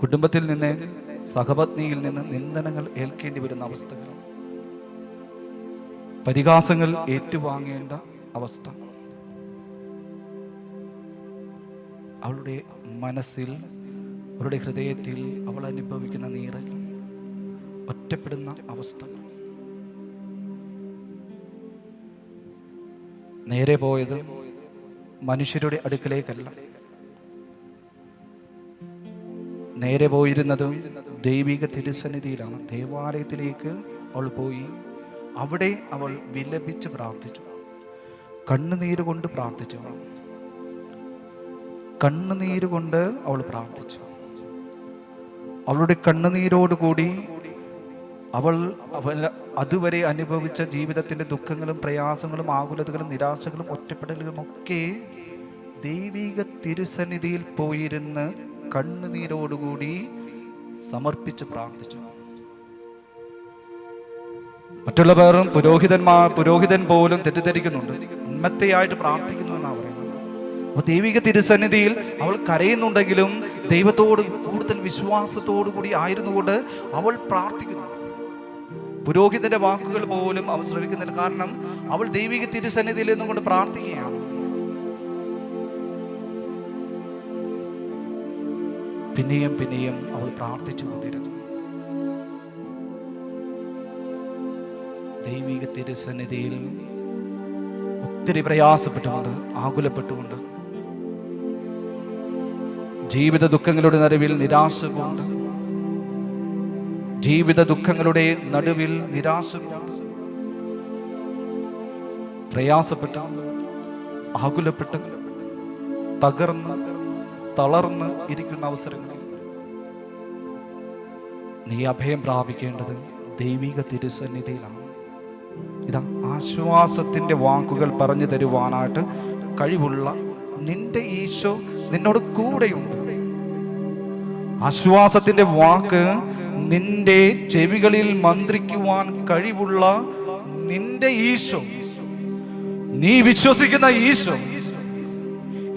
കുടുംബത്തിൽ നിന്ന്, സഹപത്നിയിൽ നിന്ന് നിന്ദനങ്ങൾ ഏൽക്കേണ്ടി വരുന്ന അവസ്ഥകൾ, പരിഹാസങ്ങൾ ഏറ്റുവാങ്ങേണ്ട അവസ്ഥ. അവളുടെ മനസ്സിൽ, അവളുടെ ഹൃദയത്തിൽ അവൾ അനുഭവിക്കുന്ന നീറൽ, ഒറ്റപ്പെടുന്ന അവസ്ഥ. നേരെ പോയത് മനുഷ്യരുടെ അടുക്കലേക്കല്ല, നേരെ പോയിരുന്നത് ദൈവിക തിരുസന്നിധിയിലാണ്. ദേവാലയത്തിലേക്ക് അവൾ പോയി. അവിടെ അവൾ വിലപിച്ച് പ്രാർത്ഥിച്ചു, കണ്ണുനീര് കൊണ്ട് പ്രാർത്ഥിച്ചു. കണ്ണുനീര് കൊണ്ട് അവൾ പ്രാർത്ഥിച്ചു. അവളുടെ കണ്ണുനീരോടുകൂടി അവൾ അതുവരെ അനുഭവിച്ച ജീവിതത്തിൻ്റെ ദുഃഖങ്ങളും പ്രയാസങ്ങളും ആകുലതകളും നിരാശകളും ഒറ്റപ്പെടലുകളും ഒക്കെ ദൈവിക തിരുസന്നിധിയിൽ പോയിരുന്ന് കണ്ണുനീരോടുകൂടി സമർപ്പിച്ച് പ്രാർത്ഥിച്ചു. മറ്റുള്ളവരും പുരോഹിതൻ പോലും തെറ്റിദ്ധരിക്കുന്നുണ്ട്, ഉന്മത്തയായിട്ട് പ്രാർത്ഥിക്കുന്നു എന്നാണ് പറയുന്നത്. അപ്പോൾ ദൈവിക തിരുസന്നിധിയിൽ അവൾ കരയുന്നുണ്ടെങ്കിലും ദൈവത്തോട് കൂടുതൽ വിശ്വാസത്തോടു കൂടി ആയിരുന്നുകൊണ്ട് അവൾ പ്രാർത്ഥിക്കുന്നു. പുരോഹിതന്റെ വാക്കുകൾ പോലും അവൾ ശ്രവിക്കുന്നില്ല. കാരണം അവൾ ദൈവിക തിരുസന്നിധിയിൽ നിന്നുകൊണ്ട് പ്രാർത്ഥിക്കുകയാണ്. പിന്നെയും പിന്നെയും അവൾ പ്രാർത്ഥിച്ചു കൊണ്ടിരുന്നു. ദൈവിക തിരുസന്നിധിയിൽ ഒത്തിരി പ്രയാസപ്പെട്ടുകൊണ്ട്, ആകുലപ്പെട്ടുകൊണ്ട്, ജീവിത ദുഃഖങ്ങളുടെ നടുവിൽ നിരാശ കൊണ്ട്, ജീവിത ദുഃഖങ്ങളുടെ നടുവിൽ നിരാശ കൊണ്ട്, പ്രയാസപ്പെട്ട്, ആകുലപ്പെട്ട്, തകർന്ന്, തളർന്ന് ഇരിക്കുന്ന അവസരങ്ങളിൽ നീ അഭയം പ്രാപിക്കേണ്ടത് ദൈവിക തിരുസന്നിധിയിലാണ്. ഇതാ ആശ്വാസത്തിൻ്റെ വാക്കുകൾ പറഞ്ഞു തരുവാനായിട്ട് കഴിവുള്ള നിന്റെ ഈശോ നിന്നോട് കൂടെയുണ്ട്. ആശ്വാസത്തിൻ്റെ വാക്ക് നിന്റെ ചെവികളിൽ മന്ത്രിക്കുവാൻ കഴിവുള്ള നിന്റെ ഈശോ, നീ വിശ്വസിക്കുന്ന ഈശോ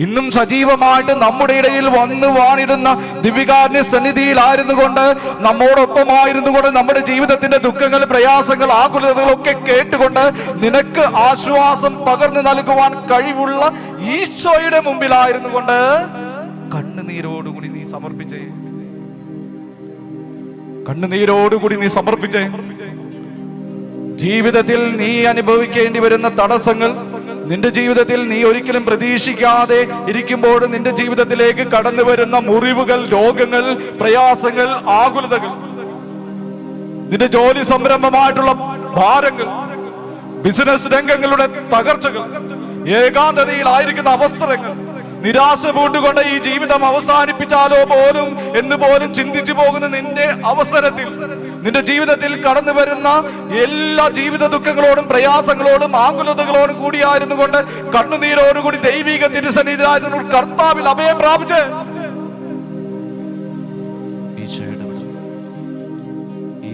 ഇന്നും സജീവമായിട്ട് നമ്മുടെ ഇടയിൽ വന്ന് വാണിടുന്ന ദിവികാരുണ്യ സന്നിധിയിലായിരുന്നു കൊണ്ട്, നമ്മോടൊപ്പമായിരുന്നു കൊണ്ട്, നമ്മുടെ ജീവിതത്തിന്റെ ദുഃഖങ്ങൾ, പ്രയാസങ്ങൾ, ആകുലതകളൊക്കെ കേട്ടുകൊണ്ട് നിനക്ക് ആശ്വാസം പകർന്നു നൽകുവാൻ കഴിവുള്ള ഈശോയുടെ മുമ്പിലായിരുന്നു കൊണ്ട് കണ്ണുനീരോടുകൂടി നീ സമർപ്പിച്ചേ. കണ്ണുനീരോടുകൂടി നീ സമർപ്പിച്ചേ. ജീവിതത്തിൽ നീ അനുഭവിക്കേണ്ടി വരുന്ന തടസ്സങ്ങൾ, നിന്റെ ജീവിതത്തിൽ നീ ഒരിക്കലും പ്രതീക്ഷിക്കാതെ ഇരിക്കുമ്പോൾ നിന്റെ ജീവിതത്തിലേക്ക് കടന്നു വരുന്ന മുറിവുകൾ, രോഗങ്ങൾ, പ്രയാസങ്ങൾ, ആകുലതകൾ, നിന്റെ ജോലി സംരംഭമായിട്ടുള്ള ഭാരങ്ങൾ, ബിസിനസ് രംഗങ്ങളുടെ തകർച്ചകൾ, ഏകാന്തതയിലായിരിക്കുന്ന അവസരങ്ങൾ, നിരാശ പൂണ്ടുകൊണ്ട് ഈ ജീവിതം അവസാനിപ്പിച്ചാലോ പോലും എന്ന് പോലും ചിന്തിച്ചു പോകുന്ന നിന്റെ അവസരത്തിൽ, നിന്റെ ജീവിതത്തിൽ കടന്നു വരുന്ന എല്ലാ ജീവിത ദുഃഖങ്ങളോടും പ്രയാസങ്ങളോടും ആകുലതകളോടും കൂടിയായിരുന്നു കൊണ്ട് കണ്ണുനീരോടുകൂടി ദൈവിക തിരുസന്നിധിയിലായിരുന്നു കർത്താവിൽ അഭയം പ്രാപിച്ച്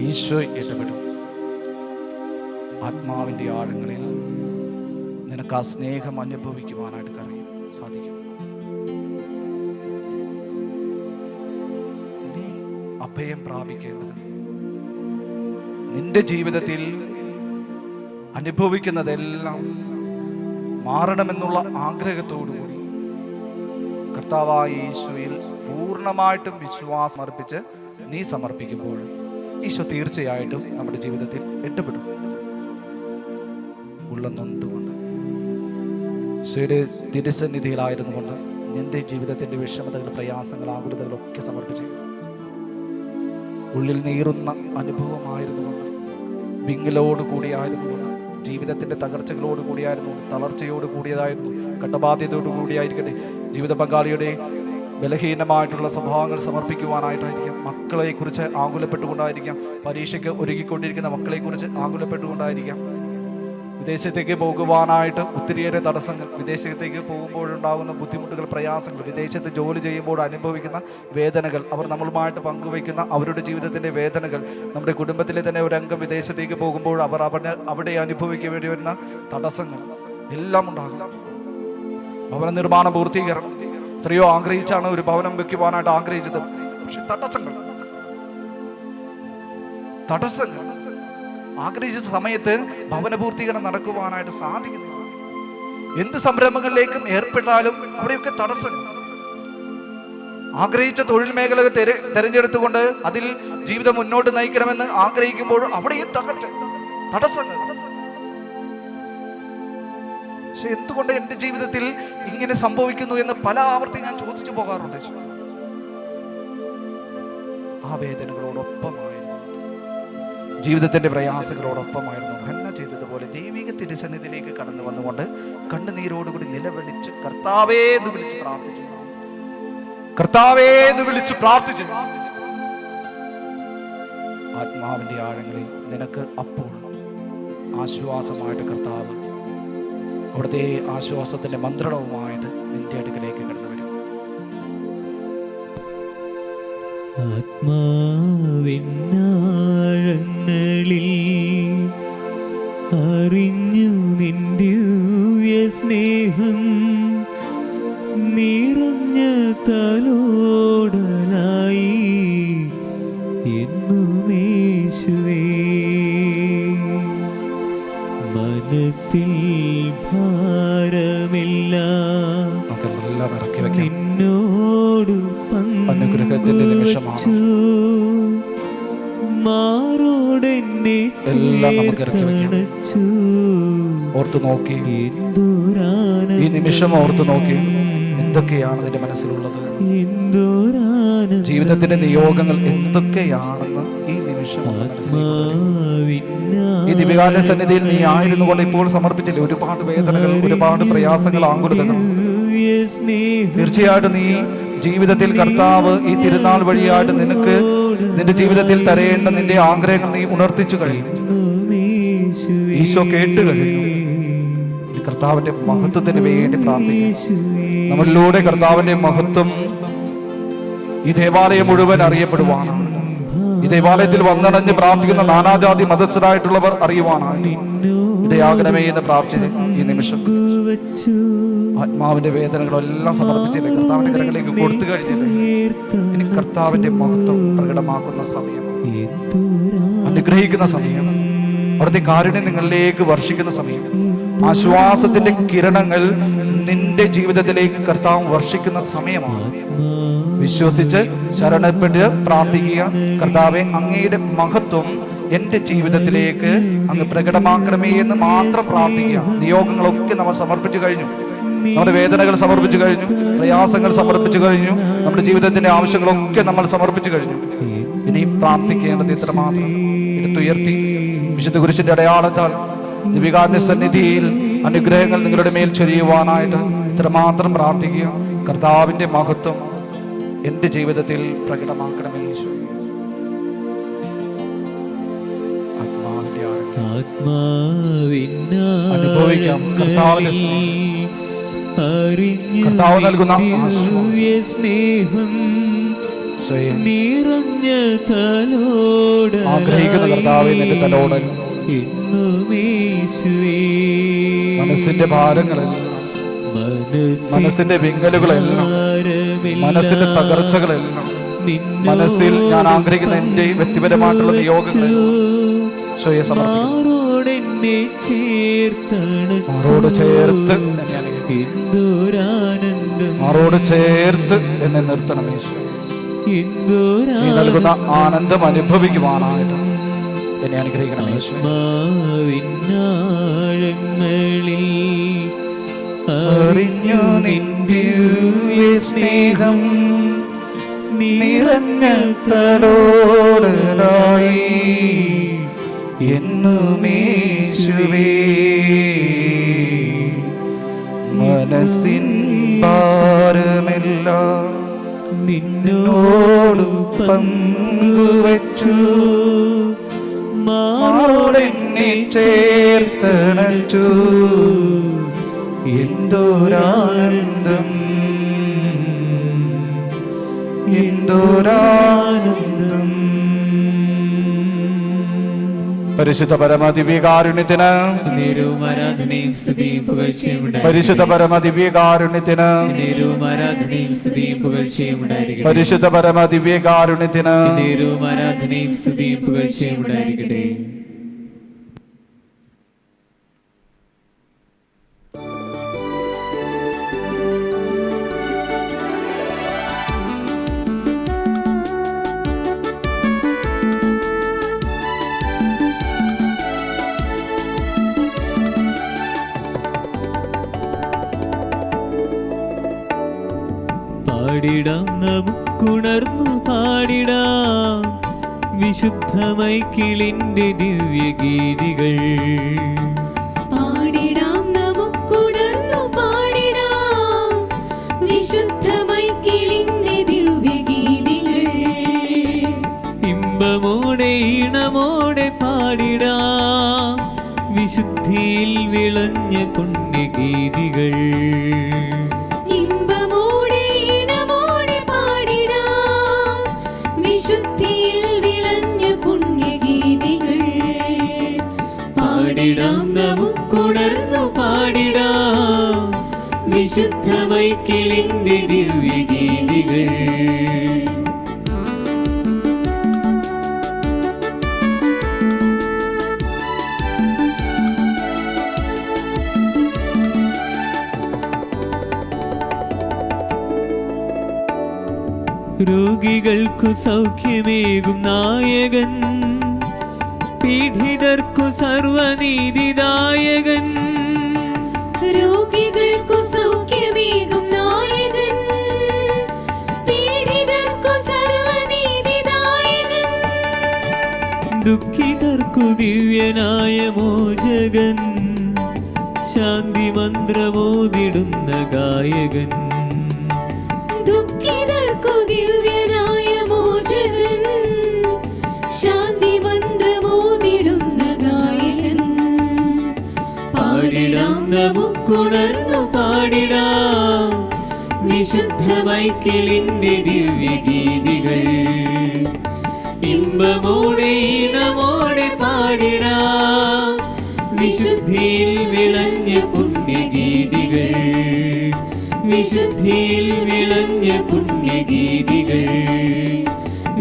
ഈശോ ഇടപെടും. ആത്മാവിന്റെ ആഴങ്ങളിൽ നിനക്ക് ആ സ്നേഹം അനുഭവിക്കുവാനായിട്ട് സാധിക്കും. നീ അഭയം പ്രാപിക്കേണ്ടത് നിന്റെ ജീവിതത്തിൽ അനുഭവിക്കുന്നതെല്ലാം മാറണമെന്നുള്ള ആഗ്രഹത്തോടുകൂടി കർത്താവായ ഈശോയിൽ പൂർണ്ണമായിട്ടും വിശ്വാസം അർപ്പിച്ച് നീ സമർപ്പിക്കുമ്പോൾ ഈശോ തീർച്ചയായിട്ടും നമ്മുടെ ജീവിതത്തിൽ ഇടപെടും. ഉള്ള നൊന്തുകൊണ്ട് ഈശോയുടെ തിരുസന്നിധിയിലായിരുന്നു കൊണ്ട് നിന്റെ ജീവിതത്തിന്റെ വിഷമതകൾ, പ്രയാസങ്ങൾ, ആകുലതകളൊക്കെ സമർപ്പിച്ചു. ഉള്ളിൽ നീറുന്ന അനുഭവമായിരുന്നു കൊണ്ട്, വിങ്ങലോട് കൂടിയായിരുന്നു കൊണ്ട്, ജീവിതത്തിന്റെ തകർച്ചകളോട് കൂടിയായിരുന്നു, തളർച്ചയോട് കൂടിയതായിരുന്നു, കടബാധ്യതയോട് കൂടിയായിരിക്കട്ടെ, ജീവിത പങ്കാളിയുടെ ബലഹീനമായിട്ടുള്ള സ്വഭാവങ്ങൾ സമർപ്പിക്കുവാനായിട്ടായിരിക്കാം, മക്കളെ കുറിച്ച് ആകുലപ്പെട്ടുകൊണ്ടായിരിക്കാം, പരീക്ഷയ്ക്ക് ഒരുക്കിക്കൊണ്ടിരിക്കുന്ന മക്കളെ കുറിച്ച് ആകുലപ്പെട്ടുകൊണ്ടായിരിക്കാം, വിദേശത്തേക്ക് പോകുവാനായിട്ട് ഒത്തിരിയേറെ തടസ്സങ്ങൾ, വിദേശത്തേക്ക് പോകുമ്പോഴുണ്ടാകുന്ന ബുദ്ധിമുട്ടുകൾ, പ്രയാസങ്ങൾ, വിദേശത്ത് ജോലി ചെയ്യുമ്പോൾ അനുഭവിക്കുന്ന വേദനകൾ, അവർ നമ്മളുമായിട്ട് പങ്കുവയ്ക്കുന്ന അവരുടെ ജീവിതത്തിൻ്റെ വേദനകൾ, നമ്മുടെ കുടുംബത്തിലെ തന്നെ ഒരു അംഗം വിദേശത്തേക്ക് പോകുമ്പോൾ അവിടെ അനുഭവിക്കേണ്ടി വരുന്ന തടസ്സങ്ങൾ എല്ലാം ഉണ്ടാകും. ഭവന നിർമ്മാണ പൂർത്തീകരണം എത്രയോ ആഗ്രഹിച്ചാണ് ഒരു ഭവനം വെക്കുവാനായിട്ട് ആഗ്രഹിച്ചത്. പക്ഷെ തടസ്സങ്ങൾ ആഗ്രഹിച്ച സമയത്ത് ഭവന പൂർത്തീകരണം നടക്കുവാനായിട്ട് സാധിക്കുന്നു. എന്ത് സംരംഭങ്ങളിലേക്കും ഏർപ്പെട്ടാലും അവിടെയൊക്കെ തടസ്സങ്ങൾ. ആഗ്രഹിച്ച തൊഴിൽ മേഖലകൾ തെരഞ്ഞെടുത്തുകൊണ്ട് അതിൽ ജീവിതം മുന്നോട്ട് നയിക്കണമെന്ന് ആഗ്രഹിക്കുമ്പോൾ അവിടെയും തടസ്സങ്ങൾ. പക്ഷെ എന്തുകൊണ്ട് എൻ്റെ ജീവിതത്തിൽ ഇങ്ങനെ സംഭവിക്കുന്നു എന്ന് പല ആവർത്തി ഞാൻ ചോദിച്ചു പോകാറുണ്ട്. ആ വേദനകളോടൊപ്പമായിരുന്നു, ജീവിതത്തിന്റെ പ്രയാസങ്ങളോടൊപ്പമായിരുന്നു ഹന്ന ചെയ്തതുപോലെ ദൈവിക തിരുസന്നിധിയിലേക്ക് കടന്നു വന്നുകൊണ്ട് കണ്ണുനീരോടുകൂടി നിലവിളിച്ച് കർത്താവേ എന്ന് വിളിച്ച് പ്രാർത്ഥിച്ചു. കർത്താവേ എന്ന് വിളിച്ച് പ്രാർത്ഥിച്ചു. ആത്മാവിന്റെ ആഴങ്ങളിൽ നിനക്ക് അപ്പോൾ ആശ്വാസമായിട്ട് കർത്താവ് അവിടുത്തെ ആശ്വാസത്തിന്റെ മന്ത്രണവുമായിട്ട് നിന്റെ അടുക്കലേക്ക് കടന്നു വരും. ആത്മാവിനാഴങ്ങളിൽ അറിഞ്ഞു നിന്റെ സ്നേഹം നിറഞ്ഞ തലോടലായി എന്നുമേശുവേ മനസ്സിൽ ഭാരമെല്ലാം നിന്നോട് അനുഗ്രഹത്തിന്റെ നിമിഷമാണ്. മാറോടെന്നെ ഓർത്തു നോക്കി, ഈ നിമിഷം ഓർത്തു നോക്കി എന്തൊക്കെയാണ് നിന്റെ മനസ്സിലുള്ളത്, ജീവിതത്തിന്റെ നിയോഗങ്ങൾ എന്തൊക്കെയാണെന്ന് ഈ നിമിഷം ഈ ദിവികാരുടെ സന്നിധിയിൽ നീ ആയിരുന്നു കൊണ്ട് ഇപ്പോൾ സമർപ്പിച്ചില്ലേ ഒരുപാട് വേദനകൾ, ഒരുപാട് പ്രയാസങ്ങൾ, ആകുലതകൾ. തീർച്ചയായിട്ടും നീ ജീവിതത്തിൽ കർത്താവ് ഈ തിരുനാൾ വഴിയായിട്ട് നിനക്ക് നിന്റെ ജീവിതത്തിൽ തരേണ്ട നിന്റെ ആഗ്രഹങ്ങൾ നീ ഉണർത്തിച്ചു കഴിഞ്ഞു. ഈശോ കേട്ട് കഴിഞ്ഞു. കർത്താവിന്റെ മഹത്വത്തിന് വേണ്ടി പ്രാർത്ഥിക്കും. നമ്മളിലൂടെ കർത്താവിന്റെ മഹത്വം ഈ ദേവാലയം മുഴുവൻ അറിയപ്പെടുവാനാണ്. ഈ ദേവാലയത്തിൽ വന്നണഞ്ഞ് പ്രാർത്ഥിക്കുന്ന നാനാജാതി മതസ്ഥരായിട്ടുള്ളവർ അറിയുവാനായി ഇടയാകണമേ എന്ന് പ്രാർത്ഥിച്ച് ഈ നിമിഷം ആത്മാവിന്റെ വേദനകളെല്ലാം സമർപ്പിച്ചില്ലേ, കർത്താവിന്റെ കരങ്ങളിലേക്ക് കൊടുത്തു കഴിഞ്ഞില്ലേ, ഇനി കർത്താവിന്റെ മഹത്വം പ്രകടമാക്കുന്ന സമയം, അനുഗ്രഹിക്കുന്ന സമയം, അവിടുത്തെ കാരുണ്യം നിങ്ങളിലേക്ക് വർഷിക്കുന്ന സമയം, ആശ്വാസത്തിന്റെ കിരണങ്ങൾ നിന്റെ ജീവിതത്തിലേക്ക് കർത്താവ് വർഷിക്കുന്ന സമയമാണ്. വിശ്വസിച്ച് ശരണപ്പെട്ട് പ്രാർത്ഥിക്കുക. കർത്താവെ, അങ്ങയുടെ മഹത്വം എന്റെ ജീവിതത്തിലേക്ക് അങ്ങ് പ്രകടമാക്കണമേ എന്ന് മാത്രം പ്രാർത്ഥിക്കുക. നിയോഗങ്ങളൊക്കെ നമ്മൾ സമർപ്പിച്ചു കഴിഞ്ഞു, നമ്മുടെ വേദനകൾ സമർപ്പിച്ചു കഴിഞ്ഞു, പ്രയാസങ്ങൾ സമർപ്പിച്ചു കഴിഞ്ഞു, നമ്മുടെ ജീവിതത്തിന്റെ ആവശ്യങ്ങളൊക്കെ നമ്മൾ സമർപ്പിച്ചു കഴിഞ്ഞു. ഇനി പ്രാർത്ഥിക്കേണ്ടത് ഇത്രമാത്രം. എടുത്തുയർത്തി വിശുദ്ധ കുരിശിന്റെ അടയാളത്താൽ ദിവികാന്റെ സന്നിധിയിൽ അനുഗ്രഹങ്ങൾ നിങ്ങളുടെ മേൽ ചൊരിയുവാനായിട്ട് ഇത്രമാത്രം പ്രാർത്ഥിക്കുക. കർത്താവിന്റെ മഹത്വം എന്റെ ജീവിതത്തിൽ പ്രകടമാക്കണമേ ഈശോ. അനുഭവിക്കാം കർത്താവിന്റെ കർത്താവ് നൽകുന്ന സ്നേഹം നിറഞ്ഞ തലോട് ആഗ്രഹിക്കുന്ന കർത്താവെ, നിന്റെ തലോടൽ മനസ്സിന്റെ ഭാരങ്ങളെല്ലാം, മനസ്സിന്റെ വിങ്ങലുകളെല്ലാം, മനസ്സിന്റെ തകർച്ചകളെല്ലാം, മനസ്സിൽ ഞാൻ ആഗ്രഹിക്കുന്ന എന്റെ വ്യക്തിപരമായിട്ടുള്ള നിയോഗങ്ങളെല്ലാം ഈശോയെ സമർപ്പിക്കുന്നു. മാറോട് ചേർത്ത് എന്നെ നിർത്തണം ഈശോ. നീ നൽകുന്ന ആനന്ദം അനുഭവിക്കുവാനായിട്ട് എന്നെ അനുഗ്രഹിക്കണം ഈശോ. അറിഞ്ഞു നിന്റെ സ്നേഹം നിറഞ്ഞ തലോടലായി എന്നുമേശുവേ, മനസ്സിൻ ഭാരമെല്ലാം നിന്നോട് പങ്കുവച്ചു, മാറോടെന്നെ ചേർത്തണച്ചു, എന്തോരാനന്ദം എന്തോരാനന്ദം. പരിശുദ്ധ പരമദിവ്യകാരുണ്യത്തിന് പരിശുദ്ധ പരമദിവ്യകാരുണ്യത്തിന് പരിശുദ്ധ പരമദിവ്യകാരുണ്യത്തിന് ആരാധനയും സ്തുതിയും പുകഴ്ചയും ഉണ്ടായിരിക്കട്ടെ. പാടിടാം, നമുക്കുണർന്നു പാടിടാം വിശുദ്ധ മൈക്കിളിന്റെ ദിവ്യഗീതികൾ. പാടിടാം, നമുക്കുണർന്നു പാടിടാം വിശുദ്ധ മൈക്കിളിന്റെ ദിവ്യഗീതികൾ. ഇമ്പമോടെ ഈണമോടെ പാടിടാം വിശുദ്ധിയിൽ വിളഞ്ഞ പുണ്യഗീതികൾ. വിശുദ്ധിയിൽ വിളഞ്ഞ പുണ്യഗീതികൾ. പാടിടാം, നമുക്കുണർന്നു പാടിടാം വിശുദ്ധ മൈക്കിളിന്റെ ദിവ്യഗീതികൾ. രോഗികൾക്കു സൗഖ്യമേകും നായകൻ, പീഡിതർക്കു സർവനീതിദായകൻ. രോഗികൾക്കു സൗഖ്യമേകും നായകൻ, പീഡിതർക്കു സർവനീതിദായകൻ. ദുഃഖിതർക്കു ദിവ്യനായ മോചകൻ, ശാന്തി മന്ത്രമോതിടുന്ന ഗായകൻ. ദുഃഖിതർക്കു ദിവ്യനായ മോചകൻ, ശാന്തി മന്ത്രമോതിടുന്ന ഗായകൻ. പാടിടാം, നമുക്കുണർന്നു പാടിടാം വിശുദ്ധ മൈക്കിളിന്റെ ദിവ്യഗീതികൾ. ഇമ്പമോടെ ഈണമോടെ പാടിടാം വിശുദ്ധിയിൽ വിളഞ്ഞ പുണ്യഗീതികൾ വിശുദ്ധിയിൽ വിളഞ്ഞ പുണ്യഗീതികൾ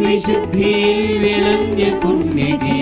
വിശുദ്ധിയിൽ വിളഞ്ഞ പുണ്യഗീതികൾ